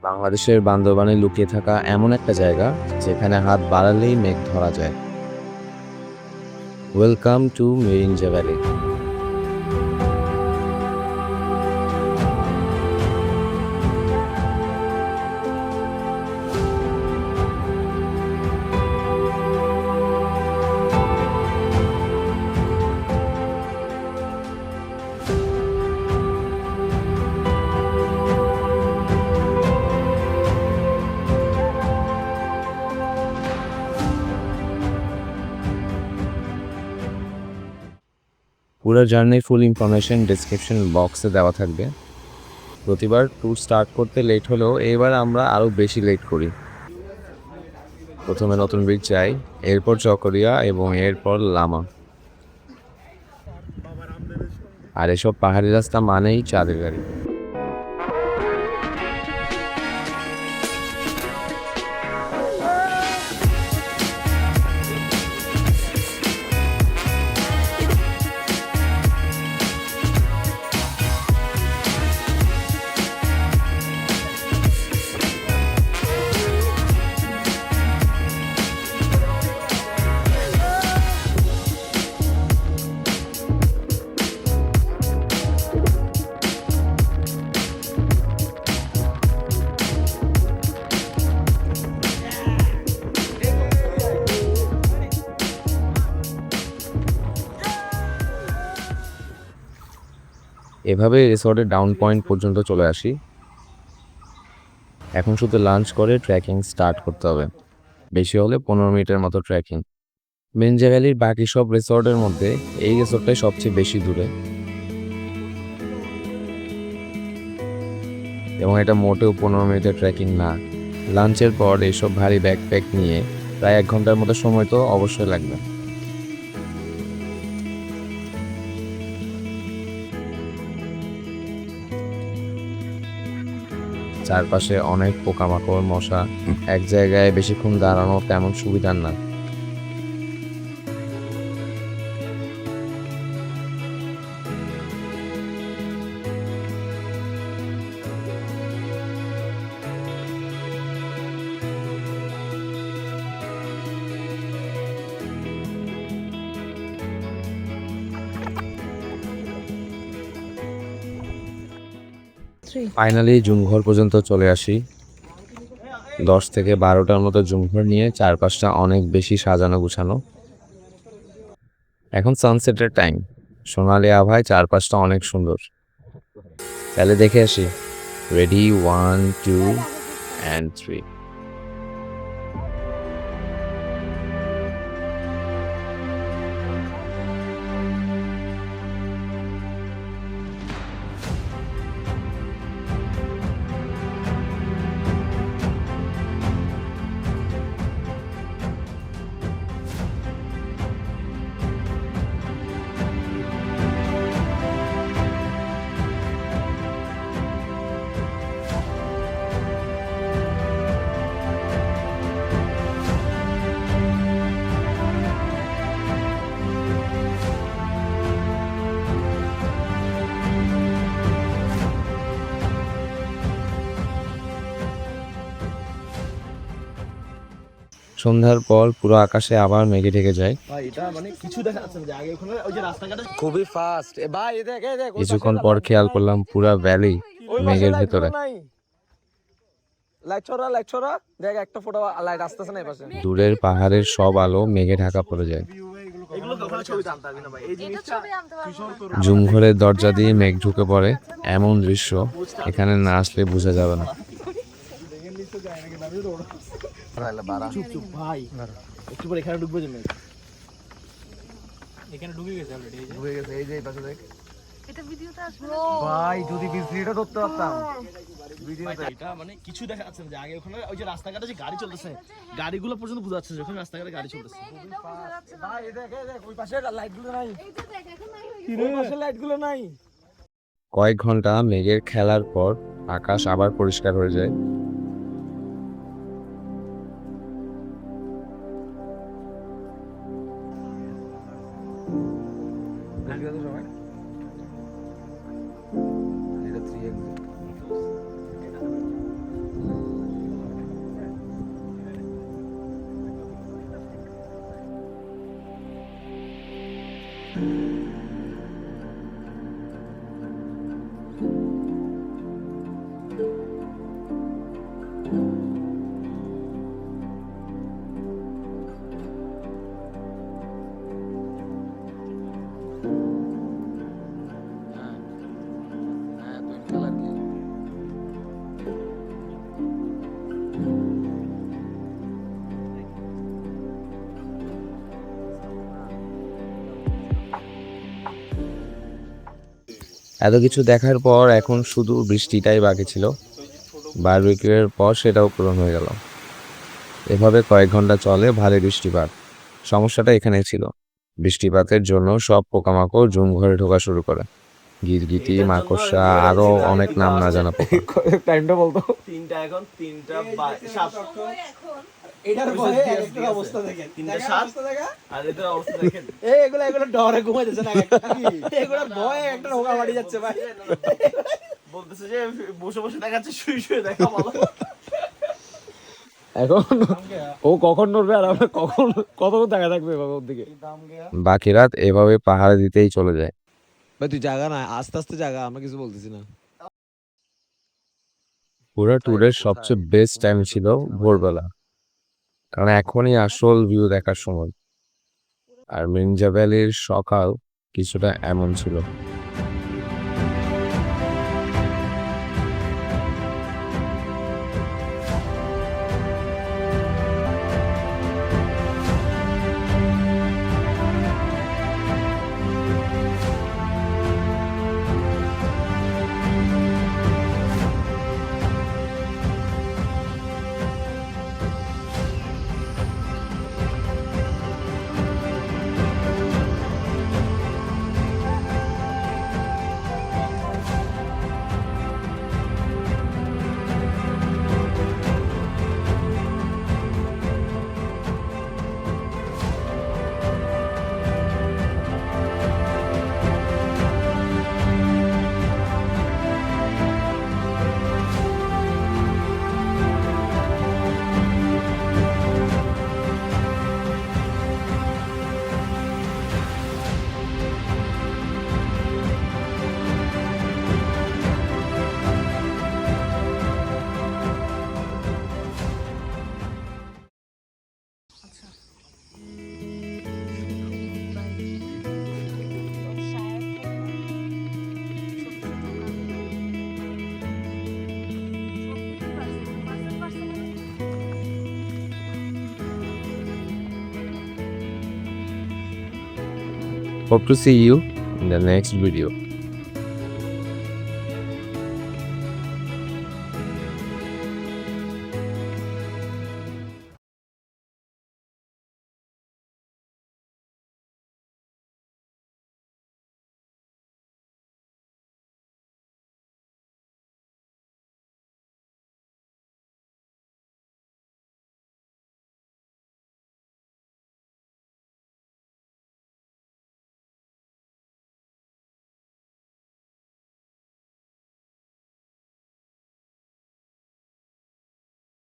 বাংলাদেশের বান্দরবানে লুকিয়ে থাকা এমন একটা জায়গা যেখানে হাত বাড়ালেই মেঘ ধরা যায়। Welcome to মেরিঞ্জা valley. পুরো জার্নির ফুল ইনফরমেশন ডেসক্রিপশন বক্সে দেওয়া থাকবে। প্রতিবার ট্যুর স্টার্ট করতে লেট হলেও এবার আমরা আরও বেশি লেট করি। প্রথমে নতুন ব্রিজ যাই, এরপর চকরিয়া এবং এরপর লামা। আর এসব পাহাড়ি রাস্তা মানেই চাঁদের গাড়ি। এভাবে রিসর্টের ডাউন পয়েন্ট পর্যন্ত চলে আসি। এখন শুধু লাঞ্চ করে ট্রেকিং স্টার্ট করতে হবে। বেশি হলে 15 মিনিটের মতো ট্রেকিং। মেরিঞ্জা ভ্যালির বাকি সব রিসর্টের মধ্যে এই রিসর্টটাই সবচেয়ে বেশি দূরে, এবং এটা মোটেও 15 মিনিটের ট্রেকিং না। লাঞ্চের পর এইসব ভারী ব্যাকপ্যাক নিয়ে প্রায় 1 ঘন্টার মতো সময় তো অবশ্যই লাগবে। চারপাশে অনেক পোকামাকড়, মশা, এক জায়গায় বেশিক্ষণ দাঁড়ানো তেমন সুবিধার না। ফাইনালি জুমঘর পর্যন্ত চলে আসি। 10 থেকে 12টার মতো জুমঘর নিয়ে চারপাশটা অনেক বেশি সাজানো গুছানো। এখন সানসেটের টাইম, সোনালি আভায় চারপাশটা অনেক সুন্দর। তাহলে দেখে আসি। Ready, 1 2 and 3। সন্ধ্যার পর পুরো আকাশে আবার মেঘে ঢেকে যায়। খুবই ফাস্ট ভাই, কিছুক্ষণ পর খেয়াল করলাম পুরা ভ্যালি মেঘের ভেতরে। দেখ একটা ফটো লাইট আসতেছে না এপাশে। দূরের পাহাড়ের সব আলো মেঘে ঢাকা পড়ে যায়। জুমঘরের দরজা দিয়ে মেঘ ঢুকে পড়ে, এমন দৃশ্য এখানে না আসলে বোঝা যাবে না। ভাই একটু পরে এখানে ঢুকবো, এখানে ঢুকে গেছে অলরেডি, ঢুকে গেছে। এই যে এই পাশে দেখ, এটা ভিডিওতে আসবে ভাই, যদি ভিডিওটা ধরতে পারতাম। ভিডিওটা এটা মানে কিছু দেখা যাচ্ছে না, যে আগে ওখানে ওই যে রাস্তাঘাটে যে গাড়ি চলতেছে, গাড়িগুলো পর্যন্ত বোঝা যাচ্ছে যখন রাস্তাঘাটে গাড়ি চলতেছে। ভাই এই দেখ, এই দেখ ওই পাশে লাইটগুলো নাই, এই যে দেখ এখন নাই, ওই পাশে লাইটগুলো নাই। কয়েক ঘন্টা মেঘের খেলার পর আকাশ আবার পরিষ্কার হয়ে যায়। এত কিছু দেখার পর এখন শুধু বৃষ্টিটাই বাকি ছিল। বারবিকিউয়ের পর সেটাও পূরণ হয়ে গেল। এভাবে কয়েক ঘন্টা চলে ভারী বৃষ্টিপাত। সমস্যাটা এখানেই ছিল, বৃষ্টিপাতের জন্য সব পোকামাকড় জুম ঘরে ঢোকা শুরু করে। গিরগিটি, মাকড়সা, আরো অনেক নাম না জানা পোকা। টাইমটা বলতো 3টা এখন 3টা 7 এটার ভয়ে একটা অবস্থা দেখেন 3টা 7 আর এটার অবস্থা দেখেন এগুলো ডরে ঘুমাইতেছে না এগুলোর ভয়ে একটা রোগা বাড়ি যাচ্ছে ভাই বলতেছে যে বসে বসে দেখাচ্ছে শুয়ে শুয়ে দেখা ভালো এখন ও কখন নড়বে আর আমরা কখন কতক্ষণ দেখা থাকবে ওর দিকে। বাকি রাত এভাবে পাহাড় দিতেই চলে যায়। ভাই তুই জায়গা না আস্তে আস্তে জায়গা, আমরা কিছু বলতেছি না। পুরো ট্যুরের সবচেয়ে বেস্ট টাইম ছিল ভোরবেলা, কারণ এখনই আসল ভিউ দেখার সময়। আর মির্জা ভ্যালির সকাল কিছুটা এমন ছিল। Hope to see you in the next video.